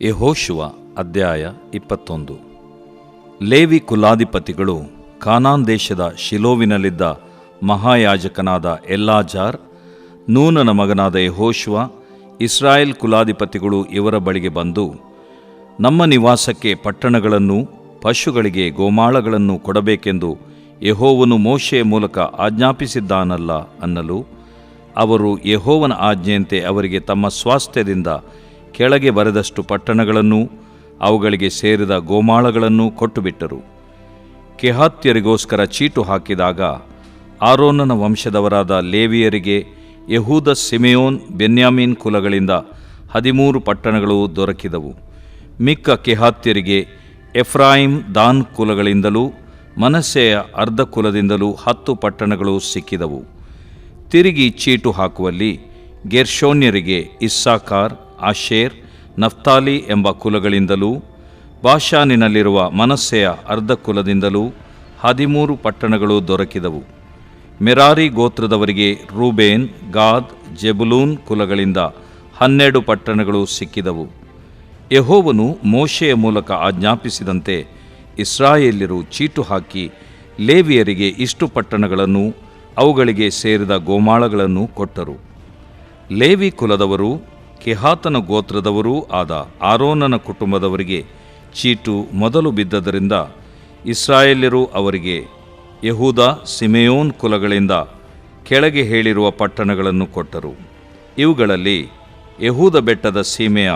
ಯೆಹೋಶುವ ಅಧ್ಯಾಯ 21. ಲೇವಿ ಕುಲಾಧಿಪತಿಗಳು ಕಾನಾನ್ ದೇಶದ ಶಿಲೋವಿನಲ್ಲಿದ್ದ ಮಹಾಯಾಜಕನಾದ ಎಲ್ಲಾಜಾರ್, ನೂನನ ಮಗನಾದ ಯೆಹೋಶುವ, ಇಸ್ರಾಯೇಲ್ ಕುಲಾಧಿಪತಿಗಳು ಇವರ ಬಳಿಗೆ ಬಂದು, ನಮ್ಮ ನಿವಾಸಕ್ಕೆ ಪಟ್ಟಣಗಳನ್ನು, ಪಶುಗಳಿಗೆ ಗೋಮಾಳಗಳನ್ನು ಕೊಡಬೇಕೆಂದು ಯೆಹೋವನು ಮೋಶೆಯ ಮೂಲಕ ಆಜ್ಞಾಪಿಸಿದ್ದಾನಲ್ಲ ಅನ್ನಲು, ಅವರು ಯೆಹೋವನ ಆಜ್ಞೆಯಂತೆ ಅವರಿಗೆ ತಮ್ಮ ಸ್ವಾಸ್ಥ್ಯದಿಂದ ಕೆಳಗೆ ಬರೆದಷ್ಟು ಪಟ್ಟಣಗಳನ್ನು, ಅವುಗಳಿಗೆ ಸೇರಿದ ಗೋಮಾಳಗಳನ್ನು ಕೊಟ್ಟುಬಿಟ್ಟರು. ಕೆಹಾತ್ಯರಿಗೋಸ್ಕರ ಚೀಟು ಹಾಕಿದಾಗ ಆರೋನನ ವಂಶದವರಾದ ಲೇವಿಯರಿಗೆ ಯೆಹೂದ, ಸಿಮೆಯೋನ್, ಬೆನ್ಯಾಮೀನ್ ಕುಲಗಳಿಂದ 13 ಪಟ್ಟಣಗಳು ದೊರಕಿದವು. ಮಿಕ್ಕ ಕೆಹಾತ್ಯರಿಗೆ ಎಫ್ರಾಯಿಮ್, ದಾನ್ ಕುಲಗಳಿಂದಲೂ ಮನಸ್ಸೆಯ ಅರ್ಧ ಕುಲದಿಂದಲೂ 10 ಪಟ್ಟಣಗಳು ಸಿಕ್ಕಿದವು. ತಿರುಗಿ ಚೀಟು ಹಾಕುವಲ್ಲಿ ಗೆರ್ಷೋನ್ಯರಿಗೆ ಇಸ್ಸಾಕಾರ್, ಆಶೇರ್, ನಫ್ತಾಲಿ ಎಂಬ ಕುಲಗಳಿಂದಲೂ ಬಾಷಾನಿನಲ್ಲಿರುವ ಮನಸ್ಸೆಯ ಅರ್ಧ ಕುಲದಿಂದಲೂ 13 ಪಟ್ಟಣಗಳು ದೊರಕಿದವು. ಮೆರಾರಿ ಗೋತ್ರದವರಿಗೆ ರೂಬೇನ್, ಗಾದ್, ಜೆಬುಲೂನ್ ಕುಲಗಳಿಂದ 12 ಪಟ್ಟಣಗಳು ಸಿಕ್ಕಿದವು. ಯೆಹೋವನು ಮೋಶೆಯ ಮೂಲಕ ಆಜ್ಞಾಪಿಸಿದಂತೆ ಇಸ್ರಾಯೇಲ್ಯರು ಚೀಟು ಹಾಕಿ ಲೇವಿಯರಿಗೆ ಇಷ್ಟು ಪಟ್ಟಣಗಳನ್ನು, ಅವುಗಳಿಗೆ ಸೇರಿದ ಗೋಮಾಳಗಳನ್ನು ಕೊಟ್ಟರು. ಲೇವಿ ಕುಲದವರು, ಕೆಹಾತನ ಗೋತ್ರದವರೂ ಆದ ಆರೋನನ ಕುಟುಂಬದವರಿಗೆ ಚೀಟು ಮೊದಲು ಬಿದ್ದದರಿಂದ ಇಸ್ರಾಯೇಲ್ಯರು ಅವರಿಗೆ ಯೆಹೂದ, ಸಿಮೆಯೋನ್ ಕುಲಗಳಿಂದ ಕೆಳಗೆ ಹೇಳಿರುವ ಪಟ್ಟಣಗಳನ್ನು ಕೊಟ್ಟರು. ಇವುಗಳಲ್ಲಿ ಯೆಹೂದ ಬೆಟ್ಟದ ಸೀಮೆಯ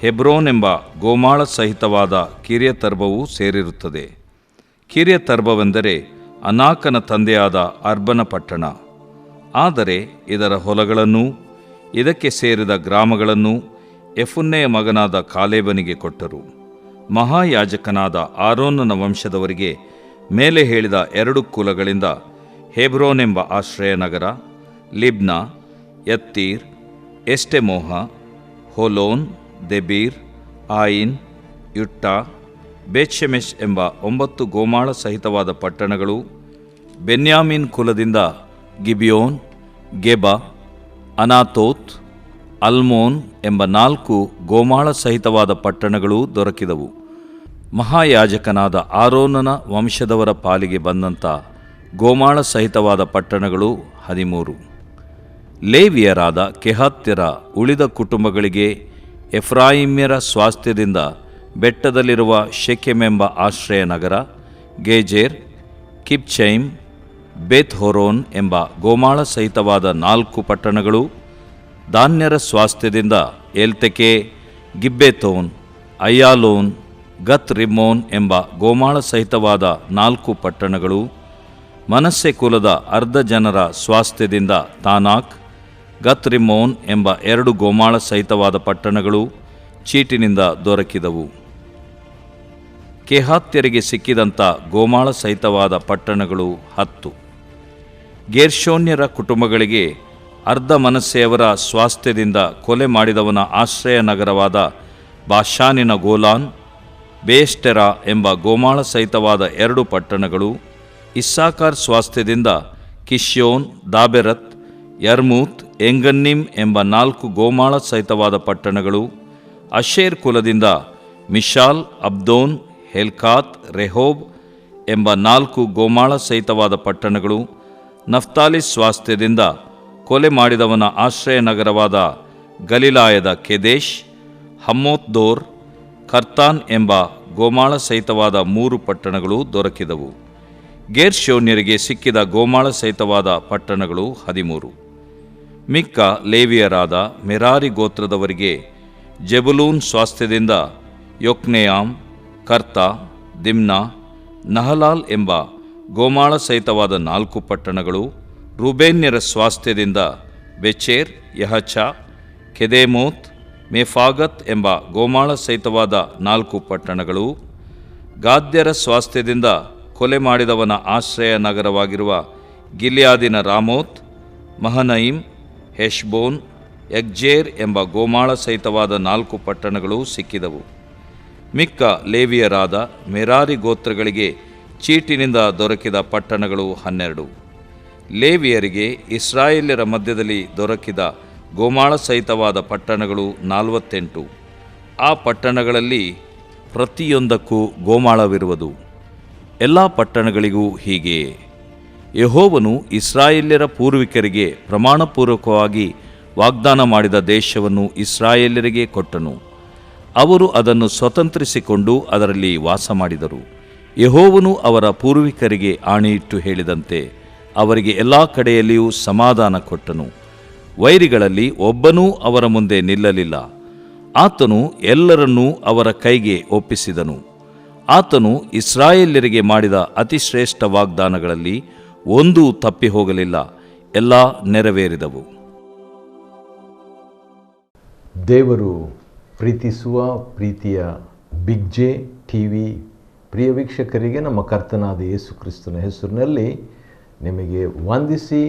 ಹೆಬ್ರೋನ್ ಎಂಬ ಗೋಮಾಳ ಸಹಿತವಾದ ಕಿರ್ಯತರ್ಬವೂ ಸೇರಿರುತ್ತದೆ. ಕಿರ್ಯತರ್ಬವೆಂದರೆ ಅನಾಕನ ತಂದೆಯಾದ ಅರ್ಬನ ಪಟ್ಟಣ. ಆದರೆ ಇದರ ಹೊಲಗಳನ್ನೂ ಇದಕ್ಕೆ ಸೇರಿದ ಗ್ರಾಮಗಳನ್ನು ಯೆಫುನ್ನೆಯ ಮಗನಾದ ಕಾಲೇಬನಿಗೆ ಕೊಟ್ಟರು. ಮಹಾಯಾಜಕನಾದ ಆರೋನನ ವಂಶದವರಿಗೆ ಮೇಲೆ ಹೇಳಿದ 2 ಕುಲಗಳಿಂದ ಹೆಬ್ರೋನ್ ಎಂಬ ಆಶ್ರಯ ನಗರ, ಲಿಬ್ನ, ಯತ್ತೀರ್, ಎಷ್ಟೆಮೋಹ, ಹೋಲೋನ್, ದೆಬೀರ್, ಆಯಿನ್, ಯುಟ್ಟಾ, ಬೇತ್ಷೆಮೆಷ್ ಎಂಬ 9 ಗೋಮಾಳ ಸಹಿತವಾದ ಪಟ್ಟಣಗಳು, ಬೆನ್ಯಾಮೀನ್ ಕುಲದಿಂದ ಗಿಬಿಯೋನ್, ಗೆಬ, ಅನಾತೋತ್, ಅಲ್ಮೋನ್ ಎಂಬ 4 ಗೋಮಾಳ ಸಹಿತವಾದ ಪಟ್ಟಣಗಳು ದೊರಕಿದವು. ಮಹಾಯಾಜಕನಾದ ಆರೋನನ ವಂಶದವರ ಪಾಲಿಗೆ ಬಂದಂಥ ಗೋಮಾಳ ಸಹಿತವಾದ ಪಟ್ಟಣಗಳು 13. ಲೇವಿಯರಾದ ಕೆಹಾತ್ಯರ ಉಳಿದ ಕುಟುಂಬಗಳಿಗೆ ಎಫ್ರಾಯಿಮ್ಯರ ಸ್ವಾಸ್ಥ್ಯದಿಂದ ಬೆಟ್ಟದಲ್ಲಿರುವ ಶೆಕೆಮೆಂಬ ಆಶ್ರಯ ನಗರ, ಗೇಜೇರ್, ಕಿಬ್ಚೈಮ್, ಬೇತ್ ಹೊರೋನ್ ಎಂಬ ಗೋಮಾಳ ಸಹಿತವಾದ 4 ಪಟ್ಟಣಗಳು, ದಾನ್ಯರ ಸ್ವಾಸ್ಥ್ಯದಿಂದ ಎಲ್ತೆಕೆ, ಗಿಬ್ಬೆತೋನ್, ಅಯ್ಯಾಲೋನ್, ಗತ್ ರಿಮ್ಮೋನ್ ಎಂಬ ಗೋಮಾಳ ಸಹಿತವಾದ 4 ಪಟ್ಟಣಗಳು, ಮನಸ್ಸೆ ಕುಲದ ಅರ್ಧ ಜನರ ಸ್ವಾಸ್ಥ್ಯದಿಂದ ತಾನಾಕ್, ಗತ್ ರಿಮ್ಮೋನ್ ಎಂಬ 2 ಗೋಮಾಳ ಸಹಿತವಾದ ಪಟ್ಟಣಗಳು ಚೀಟಿನಿಂದ ದೊರಕಿದವು. ಕೆಹಾತ್ಯರಿಗೆ ಸಿಕ್ಕಿದಂಥ ಗೋಮಾಳ ಸಹಿತವಾದ ಪಟ್ಟಣಗಳು 10. ಗೇರ್ಷೋನ್ಯರ ಕುಟುಂಬಗಳಿಗೆ ಅರ್ಧ ಮನಸ್ಸೆಯವರ ಸ್ವಾಸ್ಥ್ಯದಿಂದ ಕೊಲೆ ಮಾಡಿದವನ ಆಶ್ರಯ ನಗರವಾದ ಬಾಷಾನಿನ ಗೋಲಾನ್, ಬೇಷ್ಟೆರಾ ಎಂಬ ಗೋಮಾಳ ಸಹಿತವಾದ 2 ಪಟ್ಟಣಗಳು, ಇಸ್ಸಾಕಾರ್ ಸ್ವಾಸ್ಥ್ಯದಿಂದ ಕಿಶ್ಯೋನ್, ದಾಬೆರತ್, ಯರ್ಮೂತ್, ಎಂಗನ್ನಿಮ್ ಎಂಬ 4 ಗೋಮಾಳ ಸಹಿತವಾದ ಪಟ್ಟಣಗಳು, ಅಶೇರ್ ಕುಲದಿಂದ ಮಿಶಾಲ್, ಅಬ್ದೋನ್, ಹೆಲ್ಕಾತ್, ರೆಹೋಬ್ ಎಂಬ 4 ಗೋಮಾಳ ಸಹಿತವಾದ ಪಟ್ಟಣಗಳು, ನಫ್ತಾಲಿ ಸ್ವಾಸ್ಥ್ಯದಿಂದ ಕೊಲೆ ಮಾಡಿದವನ ಆಶ್ರಯ ನಗರವಾದ ಗಲಿಲಾಯದ ಕೆದೇಶ್, ಹಮ್ಮೋತ್ ದೋರ್, ಕರ್ತಾನ್ ಎಂಬ ಗೋಮಾಳ ಸಹಿತವಾದ 3 ಪಟ್ಟಣಗಳು ದೊರಕಿದವು. ಗೇರ್ಷೋನ್ಯರಿಗೆ ಸಿಕ್ಕಿದ ಗೋಮಾಳ ಸಹಿತವಾದ ಪಟ್ಟಣಗಳು 13. ಮಿಕ್ಕ ಲೇವಿಯರಾದ ಮೆರಾರಿ ಗೋತ್ರದವರಿಗೆ ಜೆಬುಲೂನ್ ಸ್ವಾಸ್ಥ್ಯದಿಂದ ಯೊಕ್ನೆಯಾಮ್, ಕರ್ತಾ, ದಿಮ್ನಾ, ನಹಲಾಲ್ ಎಂಬ ಗೋಮಾಳ ಸಹಿತವಾದ 4 ಪಟ್ಟಣಗಳು, ರೂಬೇನ್ಯರ ಸ್ವಾಸ್ಥ್ಯದಿಂದ ಬೆಚೇರ್, ಯಹಚ, ಕೆದೇಮೋತ್, ಮೇಫಾಗತ್ ಎಂಬ ಗೋಮಾಳ ಸಹಿತವಾದ 4 ಪಟ್ಟಣಗಳು, ಗಾದ್ಯರ ಸ್ವಾಸ್ಥ್ಯದಿಂದ ಕೊಲೆ ಮಾಡಿದವನ ಆಶ್ರಯ ನಗರವಾಗಿರುವ ಗಿಲ್ಯಾದಿನ ರಾಮೋತ್, ಮಹನಯಿಮ್, ಹೆಷ್ಬೋನ್, ಯಗ್ಜೇರ್ ಎಂಬ ಗೋಮಾಳ ಸಹಿತವಾದ 4 ಪಟ್ಟಣಗಳು ಸಿಕ್ಕಿದವು. ಮಿಕ್ಕ ಲೇವಿಯರಾದ ಮೆರಾರಿ ಗೋತ್ರಗಳಿಗೆ ಚೀಟಿನಿಂದ ದೊರಕಿದ ಪಟ್ಟಣಗಳು 12. ಲೇವಿಯರಿಗೆ ಇಸ್ರಾಯೇಲ್ಯರ ಮಧ್ಯದಲ್ಲಿ ದೊರಕಿದ ಗೋಮಾಳ ಸಹಿತವಾದ ಪಟ್ಟಣಗಳು 48. ಆ ಪಟ್ಟಣಗಳಲ್ಲಿ ಪ್ರತಿಯೊಂದಕ್ಕೂ ಗೋಮಾಳವಿರುವುದು. ಎಲ್ಲ ಪಟ್ಟಣಗಳಿಗೂ ಹೀಗೆಯೇ. ಯೆಹೋವನು ಇಸ್ರಾಯೇಲ್ಯರ ಪೂರ್ವಿಕರಿಗೆ ಪ್ರಮಾಣಪೂರ್ವಕವಾಗಿ ವಾಗ್ದಾನ ಮಾಡಿದ ದೇಶವನ್ನು ಇಸ್ರಾಯೇಲ್ಯರಿಗೆ ಕೊಟ್ಟನು. ಅವರು ಅದನ್ನು ಸ್ವತಂತ್ರಿಸಿಕೊಂಡು ಅದರಲ್ಲಿ ವಾಸ ಮಾಡಿದರು. ಯೆಹೋವನು ಅವರ ಪೂರ್ವಿಕರಿಗೆ ಆಣೆಯಿಟ್ಟು ಹೇಳಿದಂತೆ ಅವರಿಗೆ ಎಲ್ಲ ಕಡೆಯಲ್ಲಿಯೂ ಸಮಾಧಾನ ಕೊಟ್ಟನು. ವೈರಿಗಳಲ್ಲಿ ಒಬ್ಬನೂ ಅವರ ಮುಂದೆ ನಿಲ್ಲಲಿಲ್ಲ. ಆತನು ಎಲ್ಲರನ್ನೂ ಅವರ ಕೈಗೆ ಒಪ್ಪಿಸಿದನು. ಆತನು ಇಸ್ರಾಯೇಲ್ಯರಿಗೆ ಮಾಡಿದ ಅತಿಶ್ರೇಷ್ಠ ವಾಗ್ದಾನಗಳಲ್ಲಿ ಒಂದೂ ತಪ್ಪಿ ಹೋಗಲಿಲ್ಲ, ಎಲ್ಲ ನೆರವೇರಿದವು. ದೇವರು ಪ್ರೀತಿಸುವ ಪ್ರೀತಿಯ ಬಿಗ್ ಜೆ ಟಿವಿ ಪ್ರಿಯ ವೀಕ್ಷಕರಿಗೆ ನಮ್ಮ ಕರ್ತನಾದ ಯೇಸು ಕ್ರಿಸ್ತನ ಹೆಸರಿನಲ್ಲಿ ನಿಮಗೆ ವಂದಿಸಿ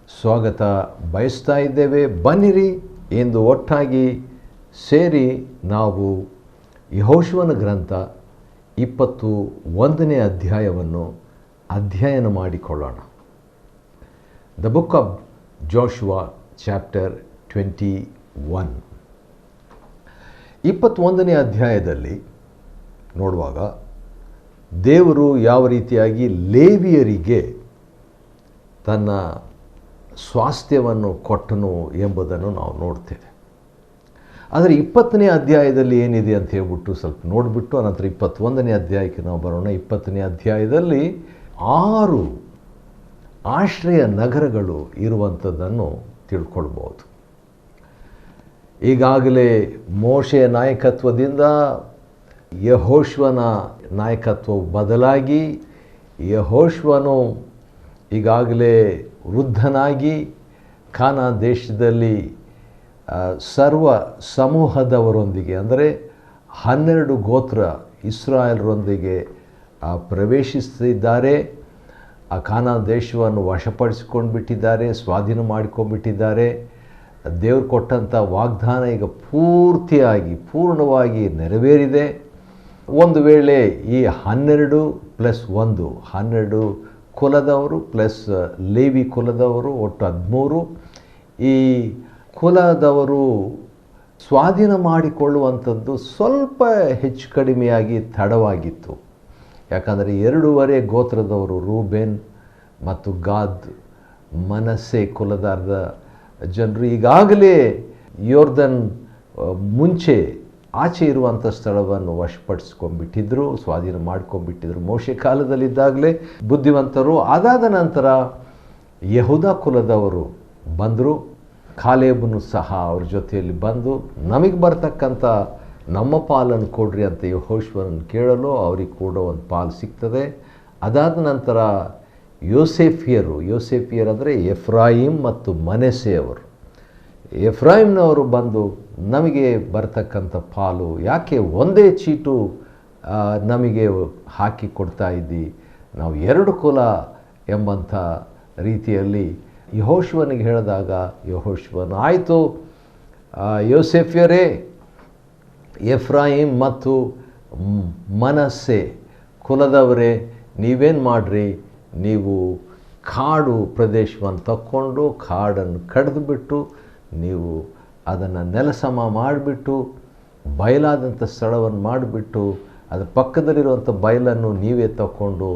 ಸ್ವಾಗತ ಬಯಸ್ತಾ ಇದ್ದೇವೆ. ಬನ್ನಿರಿ ಎಂದು ಒಟ್ಟಾಗಿ ಸೇರಿ ನಾವು ಯೆಹೋಶುವನ ಗ್ರಂಥ 21ನೇ ಅಧ್ಯಾಯವನ್ನು ಅಧ್ಯಯನ ಮಾಡಿಕೊಳ್ಳೋಣ. The book of Joshua chapter 21. 21ನೇ ಅಧ್ಯಾಯದಲ್ಲಿ ನೋಡುವಾಗ ದೇವರು ಯಾವ ರೀತಿಯಾಗಿ ಲೇವಿಯರಿಗೆ ತನ್ನ ಸ್ವಾಸ್ಥ್ಯವನ್ನು ಕೊಟ್ಟನು ಎಂಬುದನ್ನು ನಾವು ನೋಡ್ತೇವೆ. ಆದರೆ 20ನೇ ಅಧ್ಯಾಯದಲ್ಲಿ ಏನಿದೆ ಅಂತ ಹೇಳ್ಬಿಟ್ಟು ಸ್ವಲ್ಪ ನೋಡಿಬಿಟ್ಟು ಅನಂತರ 21ನೇ ಅಧ್ಯಾಯಕ್ಕೆ ನಾವು ಬರೋಣ. 20ನೇ ಅಧ್ಯಾಯದಲ್ಲಿ 6 ಆಶ್ರಯ ನಗರಗಳು ಇರುವಂಥದ್ದನ್ನು ತಿಳ್ಕೊಳ್ಬೋದು. ಈಗಾಗಲೇ ಮೋಶೆಯ ನಾಯಕತ್ವದಿಂದ ಯೆಹೋಶುವನ ನಾಯಕತ್ವವು ಬದಲಾಗಿ ಯೆಹೋಶುವನು ಈಗಾಗಲೇ ವೃದ್ಧನಾಗಿ ಕಾನಾನ್ ದೇಶದಲ್ಲಿ ಸರ್ವ ಸಮೂಹದವರೊಂದಿಗೆ ಅಂದರೆ 12 ಗೋತ್ರ ಇಸ್ರಾಯೇಲರೊಂದಿಗೆ ಪ್ರವೇಶಿಸಿದ್ದಾರೆ. ಆ ಕಾನಾನ್ ದೇಶವನ್ನು ವಶಪಡಿಸಿಕೊಂಡು ಬಿಟ್ಟಿದ್ದಾರೆ, ಸ್ವಾಧೀನ ಮಾಡಿಕೊಂಡ್ಬಿಟ್ಟಿದ್ದಾರೆ. ದೇವರು ಕೊಟ್ಟಂಥ ವಾಗ್ದಾನ ಈಗ ಪೂರ್ಣವಾಗಿ ನೆರವೇರಿದೆ. ಒಂದು ವೇಳೆ ಈ 12 + 1 12 ಕುಲದವರು ಪ್ಲಸ್ ಲೇವಿ ಕುಲದವರು ಒಟ್ಟು 13 ಈ ಕುಲದವರು ಸ್ವಾಧೀನ ಮಾಡಿಕೊಳ್ಳುವಂಥದ್ದು ಸ್ವಲ್ಪ ಹೆಚ್ಚು ಕಡಿಮೆಯಾಗಿ ತಡವಾಗಿತ್ತು. ಯಾಕಂದರೆ 2.5 ಗೋತ್ರದವರು ರೂಬೇನ್ ಮತ್ತು ಗಾದ್ ಮನಸ್ಸೆ ಕುಲದ ಜನರು ಈಗಾಗಲೇ ಯೋರ್ದನ್ ಮುಂಚೆ ಆಚೆ ಇರುವಂಥ ಸ್ಥಳವನ್ನು ವಶಪಡಿಸ್ಕೊಂಡ್ಬಿಟ್ಟಿದ್ರು, ಸ್ವಾಧೀನ ಮಾಡ್ಕೊಂಡ್ಬಿಟ್ಟಿದ್ರು ಮೋಶೆ ಕಾಲದಲ್ಲಿದ್ದಾಗಲೇ ಬುದ್ಧಿವಂತರು. ಅದಾದ ನಂತರ ಯೆಹೂದ ಕುಲದವರು ಬಂದರು. ಕಾಲೇಬನು ಸಹ ಅವ್ರ ಜೊತೆಯಲ್ಲಿ ಬಂದು ನಮಗೆ ಬರ್ತಕ್ಕಂಥ ನಮ್ಮ ಪಾಲನ್ನು ಕೊಡ್ರಿ ಅಂತ ಯೆಹೋಶುವನನ್ನು ಕೇಳಲು ಅವ್ರಿಗೆ ಕೂಡ ಒಂದು ಪಾಲು ಸಿಗ್ತದೆ. ಅದಾದ ನಂತರ ಯೋಸೇಫಿಯರು ಅಂದರೆ ಎಫ್ರಾಯಿಮ್ ಮತ್ತು ಮನೆಸೆಯವರು, ಎಫ್ರಾಯಿಮ್ನವರು ಬಂದು ನಮಗೆ ಬರ್ತಕ್ಕಂಥ ಪಾಲು ಯಾಕೆ ಒಂದೇ ಚೀಟು ನಮಗೆ ಹಾಕಿ ಕೊಡ್ತಾ ಇದ್ದಿ, ನಾವು 2 ಕುಲ ಎಂಬಂಥ ರೀತಿಯಲ್ಲಿ ಯೆಹೋಶುವನಿಗೆ ಹೇಳಿದಾಗ ಯೆಹೋಶುವನು ಆಯಿತು ಯೋಸೇಫ್ಯರೇ, ಎಫ್ರಾಯಿಮ್ ಮತ್ತು ಮನಸ್ಸೆ ಕುಲದವರೇ ನೀವೇನು ಮಾಡಿರಿ, ನೀವು ಕಾಡು ಪ್ರದೇಶವನ್ನು ತಕ್ಕೊಂಡು ಕಾಡನ್ನು ಕಡಿದುಬಿಟ್ಟು ನೀವು ಅದನ್ನು ನೆಲಸಮ ಮಾಡಿಬಿಟ್ಟು ಬಯಲಾದಂಥ ಸ್ಥಳವನ್ನು ಮಾಡಿಬಿಟ್ಟು ಅದರ ಪಕ್ಕದಲ್ಲಿರುವಂಥ ಬಯಲನ್ನು ನೀವೇ ತಕ್ಕೊಂಡು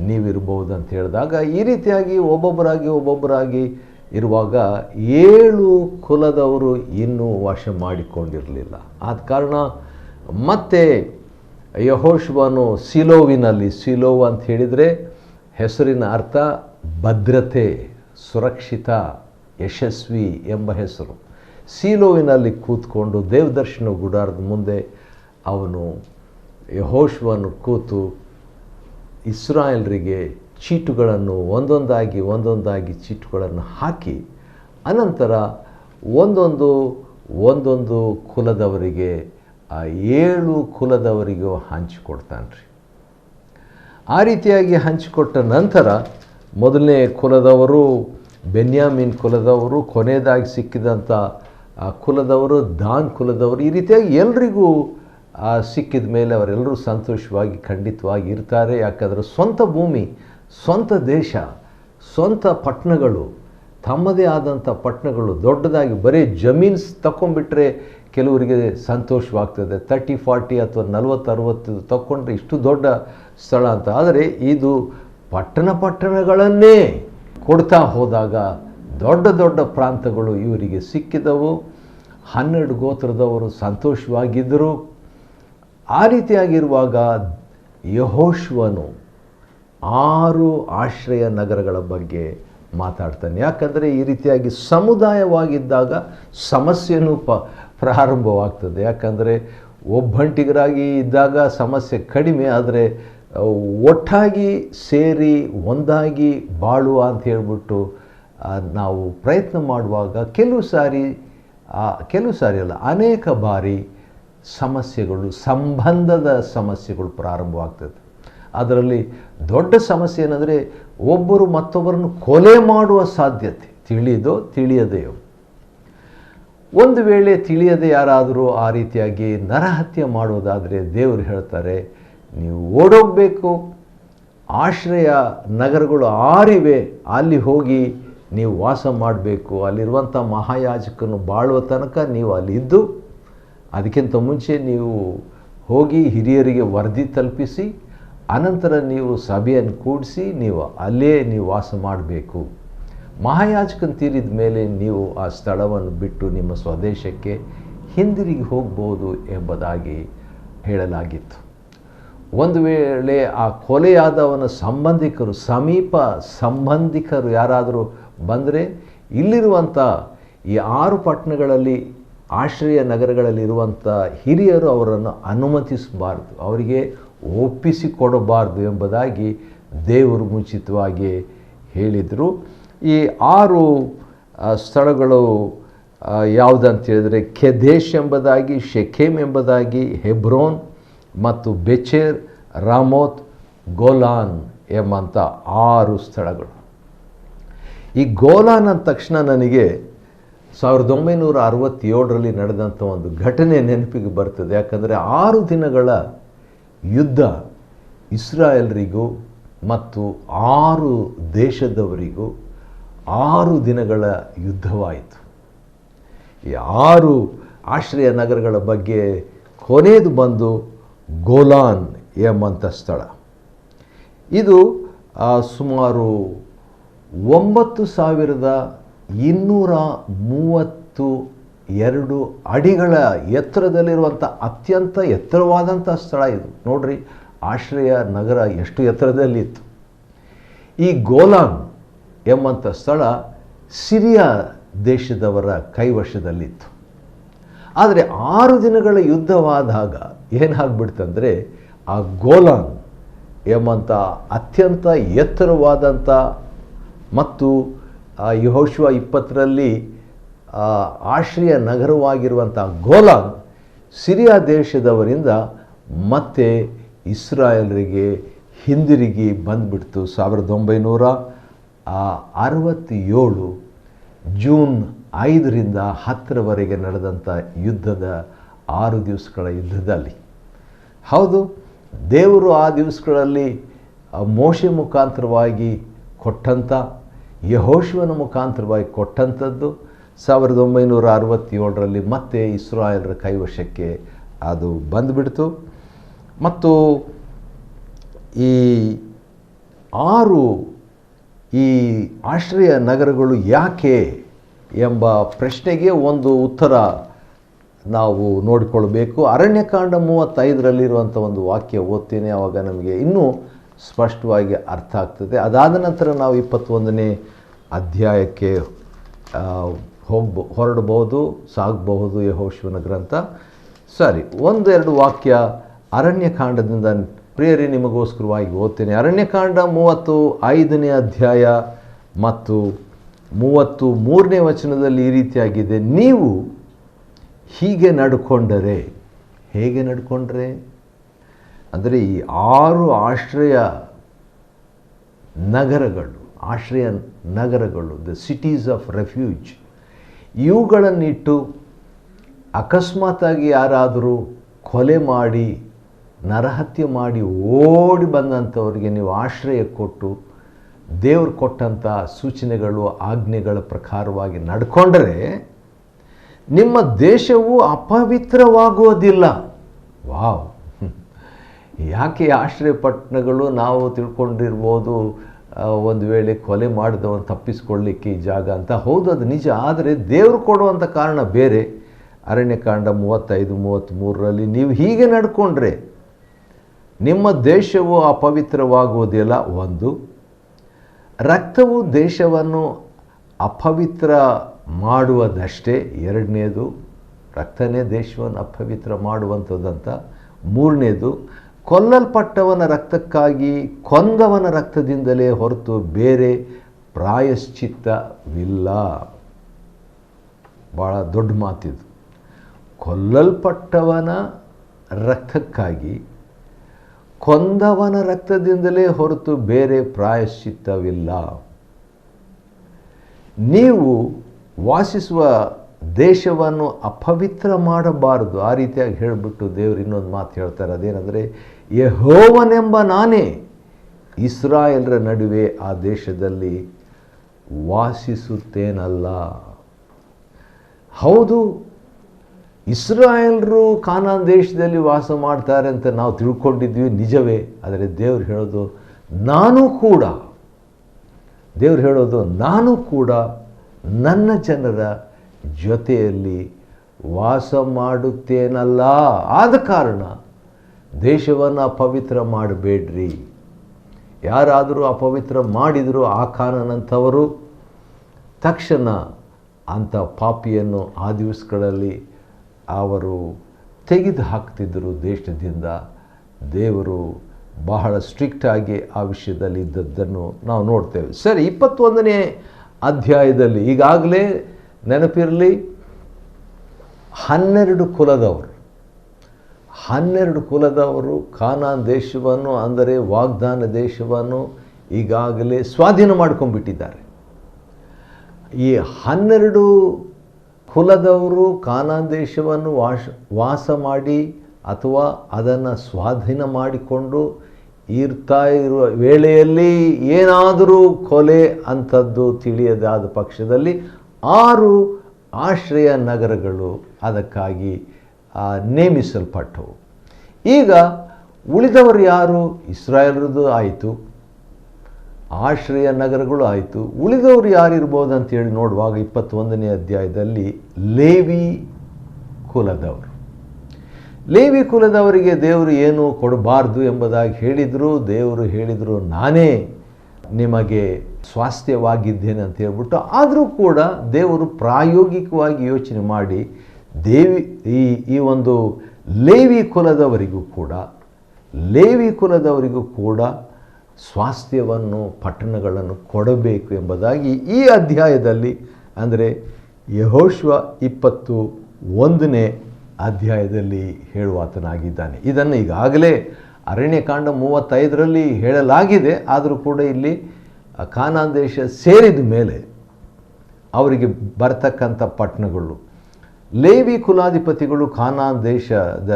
ನೀವಿರ್ಬೋದು ಅಂತ ಹೇಳಿದಾಗ ಈ ರೀತಿಯಾಗಿ ಒಬ್ಬೊಬ್ಬರಾಗಿ ಇರುವಾಗ 7 ಕುಲದವರು ಇನ್ನೂ ವಶ ಮಾಡಿಕೊಂಡಿರಲಿಲ್ಲ. ಆದ ಕಾರಣ ಮತ್ತೆ ಯೆಹೋಶುವನು ಸಿಲೋ ಅಂತ ಹೇಳಿದರೆ ಹೆಸರಿನ ಅರ್ಥ ಭದ್ರತೆ, ಸುರಕ್ಷಿತ, ಯಶಸ್ವಿ ಎಂಬ ಹೆಸರು. ಸೀಲೋವಿನಲ್ಲಿ ಕೂತ್ಕೊಂಡು ದೇವದರ್ಶನ ಗುಡಾರದ ಮುಂದೆ ಅವನು ಯೆಹೋಶುವನು ಕೂತು ಇಸ್ರಾಯೇಲರಿಗೆ ಚೀಟುಗಳನ್ನು ಒಂದೊಂದಾಗಿ ಚೀಟುಗಳನ್ನು ಹಾಕಿ ಅನಂತರ ಒಂದೊಂದು ಕುಲದವರಿಗೆ ಆ 7 ಕುಲದವರಿಗೂ ಹಂಚಿಕೊಡ್ತಾನೆ ರೀ. ಆ ರೀತಿಯಾಗಿ ಹಂಚಿಕೊಟ್ಟ ನಂತರ ಮೊದಲನೇ ಕುಲದವರು ಬೆನ್ಯಾಮೀನ್ ಕುಲದವರು, ಕೊನೆಯದಾಗಿ ಸಿಕ್ಕಿದಂಥ ಕುಲದವರು ದಾನ್ ಕುಲದವರು, ಈ ರೀತಿಯಾಗಿ ಎಲ್ರಿಗೂ ಸಿಕ್ಕಿದ ಮೇಲೆ ಅವರೆಲ್ಲರೂ ಸಂತೋಷವಾಗಿ ಖಂಡಿತವಾಗಿ ಇರ್ತಾರೆ. ಯಾಕಂದರೆ ಸ್ವಂತ ಭೂಮಿ, ಸ್ವಂತ ದೇಶ, ಸ್ವಂತ ಪಟ್ಟಣಗಳು, ತಮ್ಮದೇ ಆದಂಥ ಪಟ್ಟಣಗಳು ದೊಡ್ಡದಾಗಿ ಬರೀ ಜಮೀನು ತಗೊಂಡ್ಬಿಟ್ರೆ ಕೆಲವರಿಗೆ ಸಂತೋಷವಾಗ್ತದೆ. 30-40 ಅಥವಾ 40-60 ತಗೊಂಡ್ರೆ ಇಷ್ಟು ದೊಡ್ಡ ಸ್ಥಳ ಅಂತ. ಆದರೆ ಇದು ಪಟ್ಟಣಗಳನ್ನೇ ಕೊಡ್ತಾ ಹೋದಾಗ ದೊಡ್ಡ ದೊಡ್ಡ ಪ್ರಾಂತಗಳು ಇವರಿಗೆ ಸಿಕ್ಕಿದವು. 12 ಗೋತ್ರದವರು ಸಂತೋಷವಾಗಿದ್ದರು. ಆ ರೀತಿಯಾಗಿರುವಾಗ ಯೆಹೋಶುವನು 6 ಆಶ್ರಯ ನಗರಗಳ ಬಗ್ಗೆ ಮಾತಾಡ್ತಾನೆ. ಯಾಕಂದರೆ ಈ ರೀತಿಯಾಗಿ ಸಮುದಾಯವಾಗಿದ್ದಾಗ ಸಮಸ್ಯೆನೂ ಪ್ರಾರಂಭವಾಗ್ತದೆ. ಯಾಕಂದರೆ ಒಬ್ಬಂಟಿಗರಾಗಿ ಇದ್ದಾಗ ಸಮಸ್ಯೆ ಕಡಿಮೆ, ಆದರೆ ಒಟ್ಟಾಗಿ ಸೇರಿ ಒಂದಾಗಿ ಬಾಳುವ ಅಂತ ಹೇಳ್ಬಿಟ್ಟು ನಾವು ಪ್ರಯತ್ನ ಮಾಡುವಾಗ ಕೆಲವು ಸಾರಿ ಅಲ್ಲ, ಅನೇಕ ಬಾರಿ ಸಮಸ್ಯೆಗಳು, ಸಂಬಂಧದ ಸಮಸ್ಯೆಗಳು ಪ್ರಾರಂಭವಾಗ್ತದೆ. ಅದರಲ್ಲಿ ದೊಡ್ಡ ಸಮಸ್ಯೆ ಏನಂದರೆ ಒಬ್ಬರು ಮತ್ತೊಬ್ಬರನ್ನು ಕೊಲೆ ಮಾಡುವ ಸಾಧ್ಯತೆ, ತಿಳಿದೋ ತಿಳಿಯದೆಯೋ. ಒಂದು ವೇಳೆ ತಿಳಿಯದೆ ಯಾರಾದರೂ ಆ ರೀತಿಯಾಗಿ ನರಹತ್ಯೆ ಮಾಡೋದಾದರೆ ದೇವರು ಹೇಳ್ತಾರೆ, ನೀವು ಓಡೋಗಬೇಕು, ಆಶ್ರಯ ನಗರಗಳು 6 ಇವೆ, ಅಲ್ಲಿ ಹೋಗಿ ನೀವು ವಾಸ ಮಾಡಬೇಕು. ಅಲ್ಲಿರುವಂಥ ಮಹಾಯಾಜಕನು ಬಾಳುವ ತನಕ ನೀವು ಅಲ್ಲಿದ್ದು, ಅದಕ್ಕಿಂತ ಮುಂಚೆ ನೀವು ಹೋಗಿ ಹಿರಿಯರಿಗೆ ವರದಿ ತಲುಪಿಸಿ, ಅನಂತರ ನೀವು ಸಭೆಯನ್ನು ಕೂಡಿಸಿ ನೀವು ಅಲ್ಲೇ ವಾಸ ಮಾಡಬೇಕು. ಮಹಾಯಾಜಕನ ತೀರಿದ ಮೇಲೆ ನೀವು ಆ ಸ್ಥಳವನ್ನು ಬಿಟ್ಟು ನಿಮ್ಮ ಸ್ವದೇಶಕ್ಕೆ ಹಿಂದಿರುಗಿ ಹೋಗ್ಬೋದು ಎಂಬುದಾಗಿ ಹೇಳಲಾಗಿತ್ತು. ಒಂದು ವೇಳೆ ಆ ಕೊಲೆಯಾದವನ ಸಂಬಂಧಿಕರು, ಸಮೀಪ ಸಂಬಂಧಿಕರು ಯಾರಾದರೂ ಬಂದರೆ, ಇಲ್ಲಿರುವಂಥ ಈ 6 ಪಟ್ಟಣಗಳಲ್ಲಿ ಆಶ್ರಯ ನಗರಗಳಲ್ಲಿರುವಂಥ ಹಿರಿಯರು ಅವರನ್ನು ಅನುಮತಿಸಬಾರ್ದು, ಅವರಿಗೆ ಒಪ್ಪಿಸಿಕೊಡಬಾರ್ದು ಎಂಬುದಾಗಿ ದೇವರು ಮುಂಚಿತವಾಗಿ ಹೇಳಿದರು. ಈ 6 ಸ್ಥಳಗಳು ಯಾವುದಂತ ಹೇಳಿದರೆ ಕೆದೇಶ್ ಎಂಬುದಾಗಿ, ಶೆಖೇಮ್ ಎಂಬುದಾಗಿ, ಹೆಬ್ರೋನ್ ಮತ್ತು ಬೆಚೇರ್, ರಾಮೋತ್, ಗೋಲಾನ್ ಎಂಬಂಥ 6 ಸ್ಥಳಗಳು. ಈ ಗೋಲಾನ್ ಅಂದ ತಕ್ಷಣ ನನಗೆ 1967ರಲ್ಲಿ ನಡೆದಂಥ ಒಂದು ಘಟನೆ ನೆನಪಿಗೆ ಬರ್ತದೆ. ಯಾಕಂದರೆ 6 ದಿನಗಳ ಯುದ್ಧ ಇಸ್ರಾಯೇಲರಿಗೂ ಮತ್ತು 6 ದೇಶದವರಿಗೂ 6 ದಿನಗಳ ಯುದ್ಧವಾಯಿತು. ಈ 6 ಆಶ್ರಯ ನಗರಗಳ ಬಗ್ಗೆ ಕೊನೆಯದು ಬಂದು ಗೋಲಾನ್ ಎಂಬಂಥ ಸ್ಥಳ. ಇದು ಸುಮಾರು 9232 ಅಡಿಗಳ ಎತ್ತರದಲ್ಲಿರುವಂಥ ಅತ್ಯಂತ ಎತ್ತರವಾದಂಥ ಸ್ಥಳ ಇದು. ನೋಡ್ರಿ, ಆಶ್ರಯ ನಗರ ಎಷ್ಟು ಎತ್ತರದಲ್ಲಿತ್ತು. ಈ ಗೋಲಾನ್ ಎಂಬಂಥ ಸ್ಥಳ ಸಿರಿಯಾ ದೇಶದವರ ಕೈವಶದಲ್ಲಿತ್ತು. ಆದರೆ 6 ದಿನಗಳ ಯುದ್ಧವಾದಾಗ ಏನಾಗ್ಬಿಡ್ತಂದರೆ, ಆ ಗೋಲಾನ್ ಎಂಬಂಥ ಅತ್ಯಂತ ಎತ್ತರವಾದಂಥ ಮತ್ತು ಯೆಹೋಶುವ 20ರಲ್ಲಿ ಆಶ್ರಯ ನಗರವಾಗಿರುವಂಥ ಗೋಲಾನ್ ಸಿರಿಯಾ ದೇಶದವರಿಂದ ಮತ್ತೆ ಇಸ್ರಾಯೇಲರಿಗೆ ಹಿಂದಿರುಗಿ ಬಂದುಬಿಡ್ತು. 1967 ಜೂನ್ 5ರಿಂದ 10ರವರೆಗೆ ನಡೆದಂಥ ಯುದ್ಧದ 6 ದಿವಸಗಳ ಯುದ್ಧದಲ್ಲಿ. ಹೌದು, ದೇವರು ಆ ದಿವಸಗಳಲ್ಲಿ ಮೋಶೆ ಮುಖಾಂತರವಾಗಿ ಕೊಟ್ಟಂಥ, ಯೆಹೋಶುವನ ಮುಖಾಂತರವಾಗಿ ಕೊಟ್ಟಂಥದ್ದು 1967ರಲ್ಲಿ ಮತ್ತೆ ಇಸ್ರಾಯೇಲರ ಕೈವಶಕ್ಕೆ ಅದು ಬಂದುಬಿಡ್ತು. ಮತ್ತು ಈ 6 ಈ ಆಶ್ರಯ ನಗರಗಳು ಯಾಕೆ ಎಂಬ ಪ್ರಶ್ನೆಗೆ ಒಂದು ಉತ್ತರ ನಾವು ನೋಡಿಕೊಳ್ಬೇಕು. ಅರಣ್ಯಕಾಂಡ 35ರಲ್ಲಿರುವಂಥ ಒಂದು ವಾಕ್ಯ ಓದ್ತೀನಿ, ಆವಾಗ ನಮಗೆ ಇನ್ನೂ ಸ್ಪಷ್ಟವಾಗಿ ಅರ್ಥ ಆಗ್ತದೆ. ಅದಾದ ನಂತರ ನಾವು 21ನೇ ಅಧ್ಯಾಯಕ್ಕೆ ಹೊರಡಬಹುದು, ಸಾಗಬಹುದು ಯೆಹೋಶುವನ ಗ್ರಂಥ. ಸರಿ, 1-2 ವಾಕ್ಯ ಅರಣ್ಯಕಾಂಡದಿಂದ ಪ್ರಿಯರೇ ನಿಮಗೋಸ್ಕರವಾಗಿ ಓದ್ತೇನೆ. ಅರಣ್ಯಕಾಂಡ 35ನೇ ಅಧ್ಯಾಯ ಮತ್ತು 33ನೇ ವಚನದಲ್ಲಿ ಈ ರೀತಿಯಾಗಿದೆ, ನೀವು ಹೀಗೆ ನಡ್ಕೊಂಡರೆ. ಹೇಗೆ ನಡ್ಕೊಂಡ್ರೆ ಅಂದರೆ ಈ 6 ಆಶ್ರಯ ನಗರಗಳು ದ ಸಿಟೀಸ್ ಆಫ್ ರೆಫ್ಯೂಜ್, ಇವುಗಳನ್ನಿಟ್ಟು ಅಕಸ್ಮಾತಾಗಿ ಯಾರಾದರೂ ಕೊಲೆ ಮಾಡಿ ನರಹತ್ಯೆ ಮಾಡಿ ಓಡಿ ಬಂದಂಥವ್ರಿಗೆ ನೀವು ಆಶ್ರಯ ಕೊಟ್ಟು ದೇವರು ಕೊಟ್ಟಂಥ ಸೂಚನೆಗಳು ಆಜ್ಞೆಗಳ ಪ್ರಕಾರವಾಗಿ ನಡ್ಕೊಂಡರೆ ನಿಮ್ಮ ದೇಶವು ಅಪವಿತ್ರವಾಗುವುದಿಲ್ಲ. ವಾವ್! ಯಾಕೆ ಆಶ್ರಯ ಪಟ್ಟಣಗಳು ನಾವು ತಿಳ್ಕೊಂಡಿರ್ಬೋದು ಒಂದು ವೇಳೆ ಕೊಲೆ ಮಾಡಿದವನು ತಪ್ಪಿಸ್ಕೊಳ್ಳಿಕ್ಕೆ ಈ ಜಾಗ ಅಂತ. ಹೌದು, ಅದು ನಿಜ. ಆದರೆ ದೇವರು ಕೊಡುವಂಥ ಕಾರಣ ಬೇರೆ. ಅರಣ್ಯಕಾಂಡ 35-33ರಲ್ಲಿ ನೀವು ಹೀಗೆ ನಡ್ಕೊಂಡ್ರೆ ನಿಮ್ಮ ದೇಶವು ಅಪವಿತ್ರವಾಗುವುದಿಲ್ಲ. ಒಂದು, ರಕ್ತವು ದೇಶವನ್ನು ಅಪವಿತ್ರ ಮಾಡುವುದಷ್ಟೇ. ಎರಡನೇದು, ರಕ್ತನೇ ದೇಶವನ್ನು ಅಪವಿತ್ರ ಮಾಡುವಂಥದ್ದಂತ. ಮೂರನೇದು, ಕೊಲ್ಲಲ್ಪಟ್ಟವನ ರಕ್ತಕ್ಕಾಗಿ ಕೊಂದವನ ರಕ್ತದಿಂದಲೇ ಹೊರತು ಬೇರೆ ಪ್ರಾಯಶ್ಚಿತ್ತವಿಲ್ಲ. ಭಾಳ ದೊಡ್ಡ ಮಾತಿದು. ಕೊಲ್ಲಲ್ಪಟ್ಟವನ ರಕ್ತಕ್ಕಾಗಿ ಕೊಂದವನ ರಕ್ತದಿಂದಲೇ ಹೊರತು ಬೇರೆ ಪ್ರಾಯಶ್ಚಿತ್ತವಿಲ್ಲ. ನೀವು ವಾಸಿಸುವ ದೇಶವನ್ನು ಅಪವಿತ್ರ ಮಾಡಬಾರದು. ಆ ರೀತಿಯಾಗಿ ಹೇಳಿಬಿಟ್ಟು ದೇವರು ಇನ್ನೊಂದು ಮಾತು ಹೇಳ್ತಾರೆ. ಅದೇನೆಂದರೆ, ಯೆಹೋವನೆಂಬ ನಾನೇ ಇಸ್ರಾಯೇಲರ ನಡುವೆ ಆ ದೇಶದಲ್ಲಿ ವಾಸಿಸುತ್ತೇನಲ್ಲ. ಹೌದು, ಇಸ್ರಾಯೇಲರು ಕಾನಾನ್ ದೇಶದಲ್ಲಿ ವಾಸ ಮಾಡ್ತಾರೆ ಅಂತ ನಾವು ತಿಳ್ಕೊಂಡಿದ್ವಿ, ನಿಜವೇ. ಆದರೆ ದೇವರು ಹೇಳೋದು ನಾನು ಕೂಡ ನನ್ನ ಜನರ ಜೊತೆಯಲ್ಲಿ ವಾಸ ಮಾಡುತ್ತೇನಲ್ಲ. ಆದ ಕಾರಣ ದೇಶವನ್ನು ಅಪವಿತ್ರ ಮಾಡಬೇಡ್ರಿ. ಯಾರಾದರೂ ಅಪವಿತ್ರ ಮಾಡಿದರೂ ಆಕಾನನಂಥವರು ತಕ್ಷಣ ಅಂಥ ಪಾಪಿಯನ್ನು ಆ ದಿವಸಗಳಲ್ಲಿ ಅವರು ತೆಗೆದು ಹಾಕ್ತಿದ್ದರು ದೇಶದಿಂದ. ದೇವರು ಬಹಳ ಸ್ಟ್ರಿಕ್ಟಾಗಿ ಆ ವಿಷಯದಲ್ಲಿ ಇದ್ದದ್ದನ್ನು ನಾವು ನೋಡ್ತೇವೆ. ಸರಿ, 21ನೇ ಅಧ್ಯಾಯದಲ್ಲಿ ಈಗಾಗಲೇ ನೆನಪಿರಲಿ, 12 ಕುಲದವರು ಕಾನಾನ್ ದೇಶವನ್ನು, ಅಂದರೆ ವಾಗ್ದಾನ ದೇಶವನ್ನು ಈಗಾಗಲೇ ಸ್ವಾಧೀನ ಮಾಡ್ಕೊಂಡ್ಬಿಟ್ಟಿದ್ದಾರೆ. ಈ 12 ಕುಲದವರು ಕಾನಾನ್ ದೇಶವನ್ನು ವಾಸ ಮಾಡಿ ಅಥವಾ ಅದನ್ನು ಸ್ವಾಧೀನ ಮಾಡಿಕೊಂಡು ಇರ್ತಾ ಇರುವ ವೇಳೆಯಲ್ಲಿ ಏನಾದರೂ ಕೊಲೆ ಅಂಥದ್ದು ತಿಳಿಯದಾದ ಪಕ್ಷದಲ್ಲಿ 6 ಆಶ್ರಯ ನಗರಗಳು ಅದಕ್ಕಾಗಿ ನೇಮಿಸಲ್ಪಟ್ಟವು. ಈಗ ಉಳಿದವರು ಯಾರು? ಇಸ್ರಾಯೇಲರದು ಆಯಿತು, ಆಶ್ರಯ ನಗರಗಳು ಆಯಿತು. ಉಳಿದವರು ಯಾರಿರ್ಬೋದು ಅಂತೇಳಿ ನೋಡುವಾಗ 21ನೇ ಅಧ್ಯಾಯದಲ್ಲಿ ಲೇವಿ ಕುಲದವರಿಗೆ ದೇವರು ಏನು ಕೊಡಬಾರ್ದು ಎಂಬುದಾಗಿ ಹೇಳಿದರು. ದೇವರು ಹೇಳಿದರು, ನಾನೇ ನಿಮಗೆ ಸ್ವಾಸ್ಥ್ಯವಾಗಿದ್ದೇನೆ ಅಂತ ಹೇಳ್ಬಿಟ್ಟು. ಆದರೂ ಕೂಡ ದೇವರು ಪ್ರಾಯೋಗಿಕವಾಗಿ ಯೋಚನೆ ಮಾಡಿ ಈ ಒಂದು ಲೇವಿ ಕುಲದವರಿಗೂ ಕೂಡ ಸ್ವಾಸ್ಥ್ಯವನ್ನು, ಪಟ್ಟಣಗಳನ್ನು ಕೊಡಬೇಕು ಎಂಬುದಾಗಿ ಈ ಅಧ್ಯಾಯದಲ್ಲಿ, ಅಂದರೆ ಯೆಹೋಶುವ 21ನೇ ಅಧ್ಯಾಯದಲ್ಲಿ ಹೇಳುವಾತನಾಗಿದ್ದಾನೆ. ಇದನ್ನು ಈಗಾಗಲೇ ಅರಣ್ಯಕಾಂಡ 35ರಲ್ಲಿ ಹೇಳಲಾಗಿದೆ. ಆದರೂ ಕೂಡ ಇಲ್ಲಿ ಕಾನಾನ್ ದೇಶ ಸೇರಿದ ಮೇಲೆ ಅವರಿಗೆ ಬರ್ತಕ್ಕಂಥ ಪಟ್ಟಣಗಳು, ಲೇವಿ ಕುಲಾಧಿಪತಿಗಳು ಕಾನಾನ್ ದೇಶದ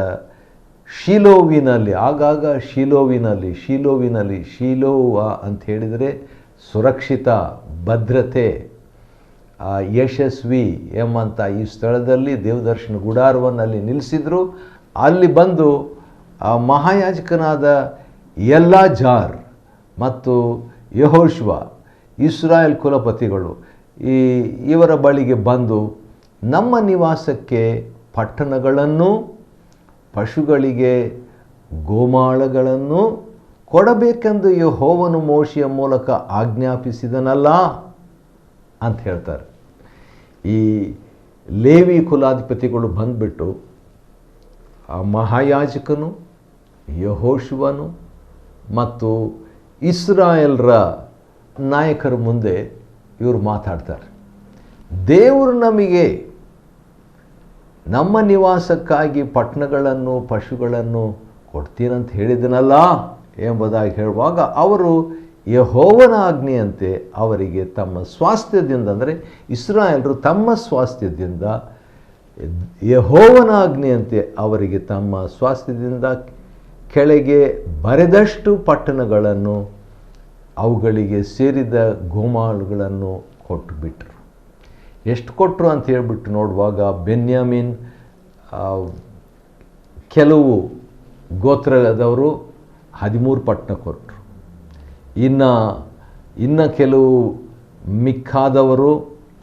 ಶೀಲೋವಿನಲ್ಲಿ, ಆಗಾಗ ಶೀಲೋವ ಅಂತ ಹೇಳಿದರೆ ಸುರಕ್ಷಿತ, ಭದ್ರತೆ, ಯಶಸ್ವಿ ಎಂಬಂಥ ಈ ಸ್ಥಳದಲ್ಲಿ ದೇವದರ್ಶನ ಗುಡಾರವನ್ನು ಅಲ್ಲಿ ನಿಲ್ಲಿಸಿದ್ರು. ಅಲ್ಲಿ ಬಂದು ಮಹಾಯಾಜಕನಾದ ಎಲ್ಲಾಜಾರ್ ಮತ್ತು ಯೆಹೋಶುವ, ಇಸ್ರಾಯೇಲ್ ಕುಲಪತಿಗಳು ಇವರ ಬಳಿಗೆ ಬಂದು, ನಮ್ಮ ನಿವಾಸಕ್ಕೆ ಪಟ್ಟಣಗಳನ್ನು, ಪಶುಗಳಿಗೆ ಗೋಮಾಳಗಳನ್ನು ಕೊಡಬೇಕೆಂದು ಯೆಹೋವನು ಮೋಶೆಯ ಮೂಲಕ ಆಜ್ಞಾಪಿಸಿದನಲ್ಲ ಅಂತ ಹೇಳ್ತಾರೆ. ಈ ಲೇವಿ ಕುಲಾಧಿಪತಿಗಳು ಬಂದುಬಿಟ್ಟು ಆ ಮಹಾಯಾಜಕನು, ಯೆಹೋಶುವನು ಮತ್ತು ಇಸ್ರಾಯೇಲರ ನಾಯಕರ ಮುಂದೆ ಇವರು ಮಾತಾಡ್ತಾರೆ. ದೇವರು ನಮಗೆ ನಮ್ಮ ನಿವಾಸಕ್ಕಾಗಿ ಪಟ್ಟಣಗಳನ್ನು, ಪಶುಗಳನ್ನು ಕೊಡ್ತೀನಂತ ಹೇಳಿದನಲ್ಲ ಎಂಬುದಾಗಿ ಹೇಳುವಾಗ ಅವರು ಯೆಹೋವನ ಆಜ್ಞೆಯಂತೆ ಅವರಿಗೆ ತಮ್ಮ ಸ್ವಾಸ್ಥ್ಯದಿಂದ, ಅಂದರೆ ಇಸ್ರಾಯೇಲರು ತಮ್ಮ ಸ್ವಾಸ್ಥ್ಯದಿಂದ ಯೆಹೋವನ ಆಜ್ಞೆಯಂತೆ ಅವರಿಗೆ ತಮ್ಮ ಸ್ವಾಸ್ಥ್ಯದಿಂದ ಕೆಳಗೆ ಬರೆದಷ್ಟು ಪಟ್ಟಣಗಳನ್ನು, ಅವುಗಳಿಗೆ ಸೇರಿದ ಗೋಮಾಳುಗಳನ್ನು ಕೊಟ್ಟುಬಿಟ್ರು. ಎಷ್ಟು ಕೊಟ್ಟರು ಅಂತ ಹೇಳ್ಬಿಟ್ಟು ನೋಡುವಾಗ ಬೆನ್ಯಾಮಿನ್ ಕೆಲವು ಗೋತ್ರದವರು 13 ಪಟ್ಟಣ ಕೊಟ್ಟರು. ಇನ್ನು ಕೆಲವು ಮಿಕ್ಕಾದವರು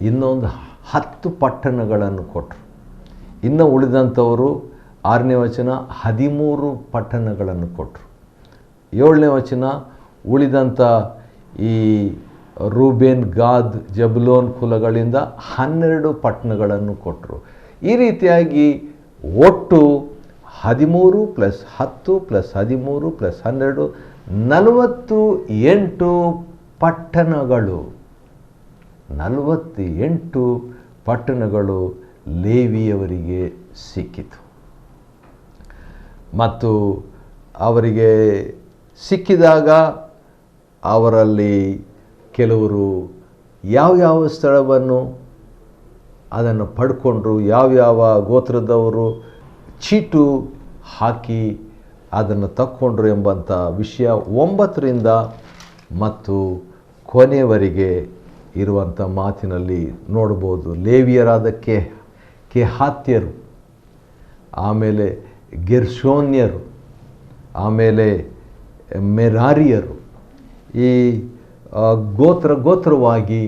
ಇನ್ನೊಂದು 10 ಪಟ್ಟಣಗಳನ್ನು ಕೊಟ್ಟರು. ಇನ್ನು ಉಳಿದಂಥವರು 6ನೇ ವಚನ 13 ಪಟ್ಟಣಗಳನ್ನು ಕೊಟ್ಟರು. 7ನೇ ವಚನ ಉಳಿದಂಥ ಈ ರೂಬೇನ್, ಗಾದ್, ಜಬುಲೋನ್ ಕುಲಗಳಿಂದ 12 ಪಟ್ಟಣಗಳನ್ನು ಕೊಟ್ಟರು. ಈ ರೀತಿಯಾಗಿ ಒಟ್ಟು 13 + 10 + 13 + 12 48 ಪಟ್ಟಣಗಳು. 48 ಪಟ್ಟಣಗಳು ಲೇವಿಯವರಿಗೆ ಸಿಕ್ಕಿತು. ಮತ್ತು ಅವರಿಗೆ ಸಿಕ್ಕಿದಾಗ ಅವರಲ್ಲಿ ಕೆಲವರು ಯಾವ್ಯಾವ ಸ್ಥಳವನ್ನು ಅದನ್ನು ಪಡ್ಕೊಂಡ್ರು, ಯಾವ್ಯಾವ ಗೋತ್ರದವರು ಚೀಟು ಹಾಕಿ ಅದನ್ನು ತಕ್ಕೊಂಡ್ರು ಎಂಬಂಥ ವಿಷಯ 9ರಿಂದ ಮತ್ತು ಕೊನೆಯವರೆಗೆ ಇರುವಂಥ ಮಾತಿನಲ್ಲಿ ನೋಡ್ಬೋದು. ಲೇವಿಯರಾದ ಕೆಹಾತ್ಯರು, ಆಮೇಲೆ ಗೆರ್ಷೋನ್ಯರು, ಆಮೇಲೆ ಮೆರಾರಿಯರು, ಈ ಗೋತ್ರವಾಗಿ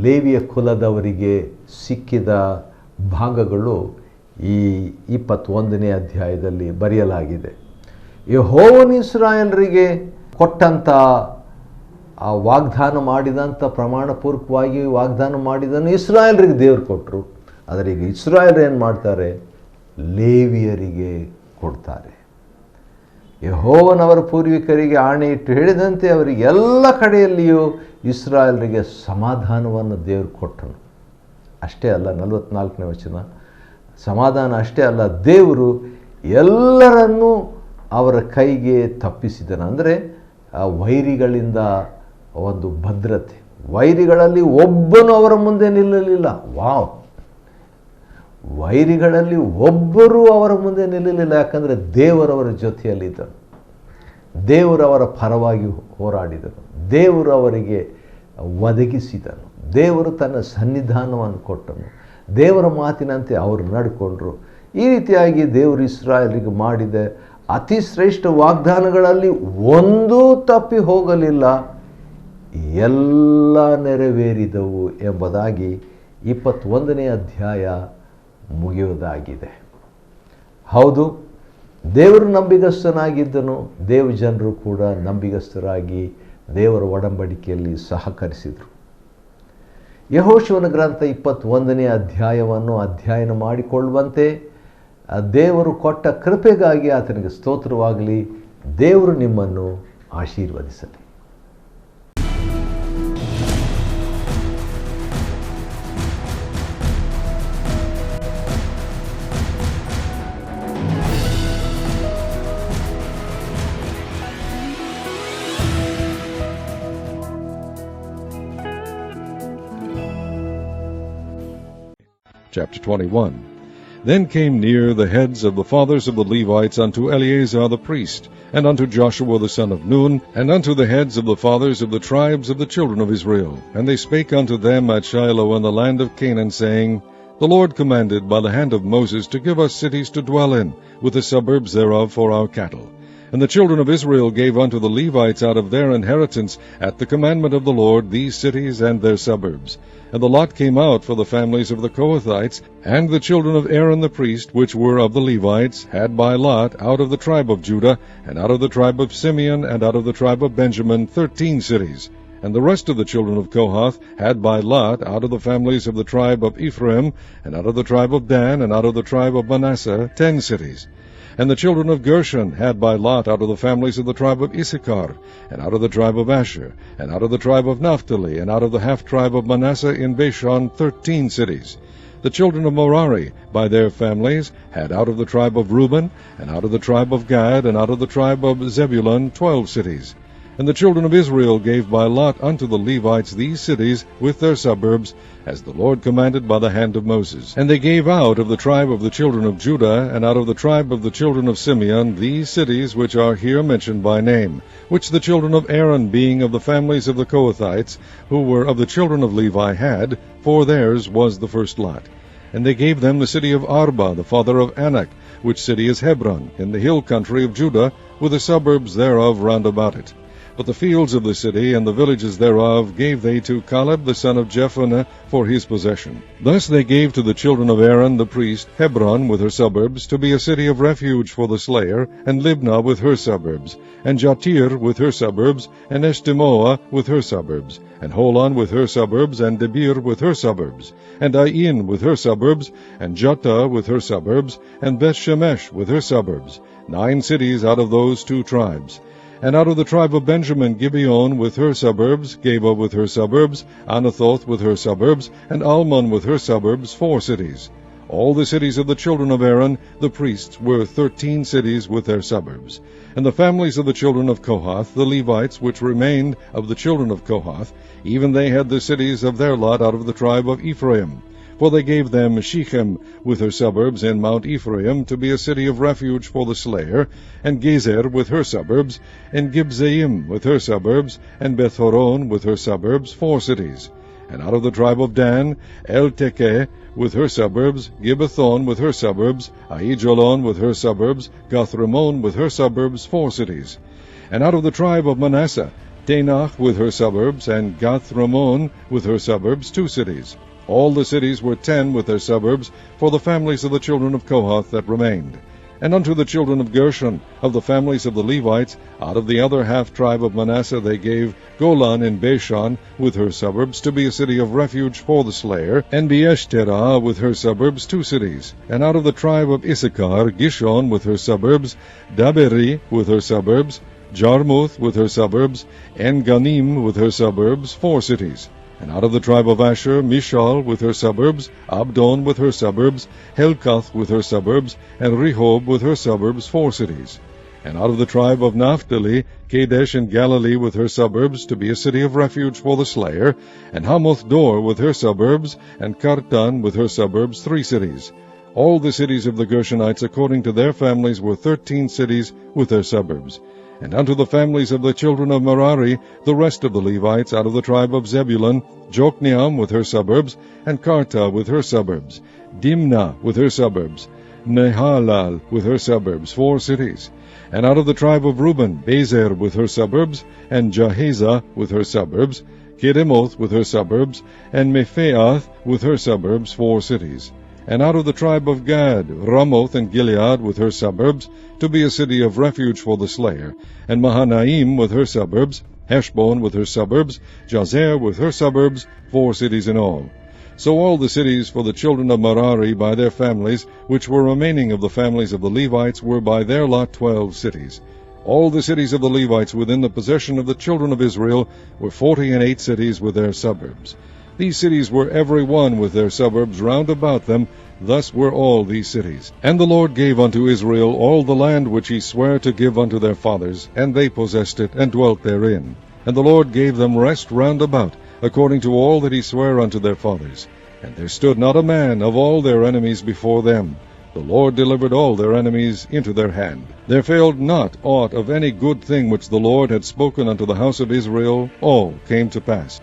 ಲೇವಿಯ ಕುಲದವರಿಗೆ ಸಿಕ್ಕಿದ ಭಾಗಗಳು ಈ 21ನೇ ಅಧ್ಯಾಯದಲ್ಲಿ ಬರೆಯಲಾಗಿದೆ. ಯೆಹೋವನು ಇಸ್ರಾಯೇಲರಿಗೆ ಕೊಟ್ಟಂಥ ಆ ವಾಗ್ದಾನ ಮಾಡಿದಂಥ ಪ್ರಮಾಣಪೂರ್ವಕವಾಗಿ ವಾಗ್ದಾನ ಮಾಡಿದನ್ನು ಇಸ್ರಾಯೇಲರಿಗೆ ದೇವರು ಕೊಟ್ಟರು. ಆದರೆ ಈಗ ಇಸ್ರಾಯೇಲ್ ಏನು ಮಾಡ್ತಾರೆ? ಲೇವಿಯರಿಗೆ ಕೊಡ್ತಾರೆ. ಯೆಹೋವನವರ ಪೂರ್ವಿಕರಿಗೆ ಆಣೆ ಇಟ್ಟು ಹೇಳಿದಂತೆ ಅವರಿಗೆ ಎಲ್ಲ ಕಡೆಯಲ್ಲಿಯೂ ಇಸ್ರಾಯೇಲರಿಗೆ ಸಮಾಧಾನವನ್ನು ದೇವರು ಕೊಟ್ಟನು. ಅಷ್ಟೇ ಅಲ್ಲ, 44ನೇ ವಚನ, ಸಮಾಧಾನ ಅಷ್ಟೇ ಅಲ್ಲ, ದೇವರು ಎಲ್ಲರನ್ನೂ ಅವರ ಕೈಗೆ ತಪ್ಪಿಸಿದನು. ಅಂದರೆ ಆ ವೈರಿಗಳಿಂದ ಒಂದು ಭದ್ರತೆ. ವೈರಿಗಳಲ್ಲಿ ಒಬ್ಬನು ಅವರ ಮುಂದೆ ನಿಲ್ಲಲಿಲ್ಲ. ವಾವ್! ವೈರಿಗಳಲ್ಲಿ ಒಬ್ಬರೂ ಅವರ ಮುಂದೆ ನಿಲ್ಲಲಿಲ್ಲ. ಯಾಕಂದರೆ ದೇವರವರ ಜೊತೆಯಲ್ಲಿದ್ದರು. ದೇವರವರ ಪರವಾಗಿ ಹೋರಾಡಿದನು. ದೇವರು ಅವರಿಗೆ ಒದಗಿಸಿದನು. ದೇವರು ತನ್ನ ಸನ್ನಿಧಾನವನ್ನು ಕೊಟ್ಟನು. ದೇವರ ಮಾತಿನಂತೆ ಅವರು ನಡ್ಕೊಂಡ್ರು. ಈ ರೀತಿಯಾಗಿ ದೇವರು ಇಸ್ರಾಯೇಲಿಗೆ ಮಾಡಿದ ಅತಿ ಶ್ರೇಷ್ಠ ವಾಗ್ದಾನಗಳಲ್ಲಿ ಒಂದೂ ತಪ್ಪಿ ಹೋಗಲಿಲ್ಲ, ಎಲ್ಲ ನೆರವೇರಿದವು ಎಂಬುದಾಗಿ 21ನೇ ಅಧ್ಯಾಯ ಮುಗಿಯುವುದಾಗಿದೆ. ಹೌದು, ದೇವರು ನಂಬಿಗಸ್ತನಾಗಿದ್ದನು. ದೇವಜನರು ಕೂಡ ನಂಬಿಗಸ್ತರಾಗಿ ದೇವರ ಒಡಂಬಡಿಕೆಯಲ್ಲಿ ಸಹಕರಿಸಿದರು. ಯೆಹೋಶುವನ ಗ್ರಂಥ 21ನೇ ಅಧ್ಯಾಯವನ್ನು ಅಧ್ಯಯನ ಮಾಡಿಕೊಳ್ಳುವಂತೆ ದೇವರು ಕೊಟ್ಟ ಕೃಪೆಗಾಗಿ ಆತನಿಗೆ ಸ್ತೋತ್ರವಾಗಲಿ. ದೇವರು ನಿಮ್ಮನ್ನು ಆಶೀರ್ವದಿಸಲಿ. Chapter 21. Then came near the heads of the fathers of the Levites unto Eleazar the priest, and unto Joshua the son of Nun, and unto the heads of the fathers of the tribes of the children of Israel. And they spake unto them at Shiloh in the land of Canaan, saying, The Lord commanded by the hand of Moses to give us cities to dwell in, with the suburbs thereof for our cattle. And the children of Israel gave unto the Levites out of their inheritance at the commandment of the Lord these cities and their suburbs. And the lot came out for the families of the Kohathites, and the children of Aaron the priest, which were of the Levites, had by lot out of the tribe of Judah, and out of the tribe of Simeon, and out of the tribe of Benjamin 13 cities. And the rest of the children of Kohath had by lot out of the families of the tribe of Ephraim, and out of the tribe of Dan, and out of the tribe of Manasseh 10 cities. And the children of Gershon had by lot out of the families of the tribe of Issachar, and out of the tribe of Asher, and out of the tribe of Naphtali, and out of the half-tribe of Manasseh in Bashan 13 cities. The children of Merari, by their families, had out of the tribe of Reuben, and out of the tribe of Gad, and out of the tribe of Zebulun 12 cities. And the children of Israel gave by lot unto the Levites these cities with their suburbs, as the Lord commanded by the hand of Moses. And they gave out of the tribe of the children of Judah, and out of the tribe of the children of Simeon, these cities which are here mentioned by name, which the children of Aaron, being of the families of the Kohathites, who were of the children of Levi, had, for theirs was the first lot. And they gave them the city of Arba, the father of Anak, which city is Hebron, in the hill country of Judah, with the suburbs thereof round about it. But the fields of the city and the villages thereof gave they to Caleb the son of Jephunneh for his possession. Thus they gave to the children of Aaron the priest Hebron with her suburbs, to be a city of refuge for the slayer, and Libnah with her suburbs, and Jattir with her suburbs, and Eshtemoa with her suburbs, and Holon with her suburbs, and Debir with her suburbs, and Ain with her suburbs, and Jattah with her suburbs, and Bethshemesh with her suburbs, 9 cities out of those 2 tribes. And out of the tribe of Benjamin, Gibeon with her suburbs, Geba with her suburbs, Anathoth with her suburbs, and Almon with her suburbs, 4 cities. All the cities of the children of Aaron, the priests, were 13 cities with their suburbs. And the families of the children of Kohath, the Levites, which remained of the children of Kohath, even they had the cities of their lot out of the tribe of Ephraim. For they gave them Shechem with her suburbs in Mount Ephraim, to be a city of refuge for the slayer, and Gezer with her suburbs, and Gibzaim with her suburbs, and Bethhoron with her suburbs, 4 cities. And out of the tribe of Dan, El-Tekeh with her suburbs, Gibbethon with her suburbs, Aijalon with her suburbs, Gathrimmon with her suburbs, 4 cities. And out of the tribe of Manasseh, Tanach with her suburbs, and Gathrimmon with her suburbs, 2 cities. All the cities were 10 with their suburbs, for the families of the children of Kohath that remained. And unto the children of Gershon, of the families of the Levites, out of the other half-tribe of Manasseh they gave Golan in Bashan with her suburbs, to be a city of refuge for the slayer, and Beeshterah with her suburbs, 2 cities. And out of the tribe of Issachar, Gishon with her suburbs, Daberi with her suburbs, Jarmuth with her suburbs, En-Ganim with her suburbs, 4 cities. And out of the tribe of Asher, Mishal with her suburbs, Abdon with her suburbs, Helkath with her suburbs, and Rehob with her suburbs, 4 cities. And out of the tribe of Naphtali, Kadesh in Galilee with her suburbs, to be a city of refuge for the slayer, and Hamoth Dor with her suburbs, and Kartan with her suburbs, 3 cities. All the cities of the Gershonites according to their families were 13 cities with their suburbs. And unto the families of the children of Merari, the rest of the Levites, out of the tribe of Zebulun, Jokneam with her suburbs, and Karta with her suburbs, Dimnah with her suburbs, Nehalal with her suburbs, 4 cities. And out of the tribe of Reuben, Bezer with her suburbs, and Jahazah with her suburbs, Kedemoth with her suburbs, and Mephaath with her suburbs, 4 cities. And out of the tribe of Gad, Ramoth and Gilead with her suburbs, to be a city of refuge for the slayer, and Mahanaim with her suburbs, Heshbon with her suburbs, Jazer with her suburbs, 4 cities in all. So all the cities for the children of Merari by their families, which were remaining of the families of the Levites, were by their lot 12 cities. All the cities of the Levites within the possession of the children of Israel were 48 cities with their suburbs. These cities were every one with their suburbs round about them. Thus were all these cities. And the Lord gave unto Israel all the land which he sware to give unto their fathers, and they possessed it, and dwelt therein. And the Lord gave them rest round about, according to all that he sware unto their fathers. And there stood not a man of all their enemies before them. The Lord delivered all their enemies into their hand. There failed not aught of any good thing which the Lord had spoken unto the house of Israel, all came to pass.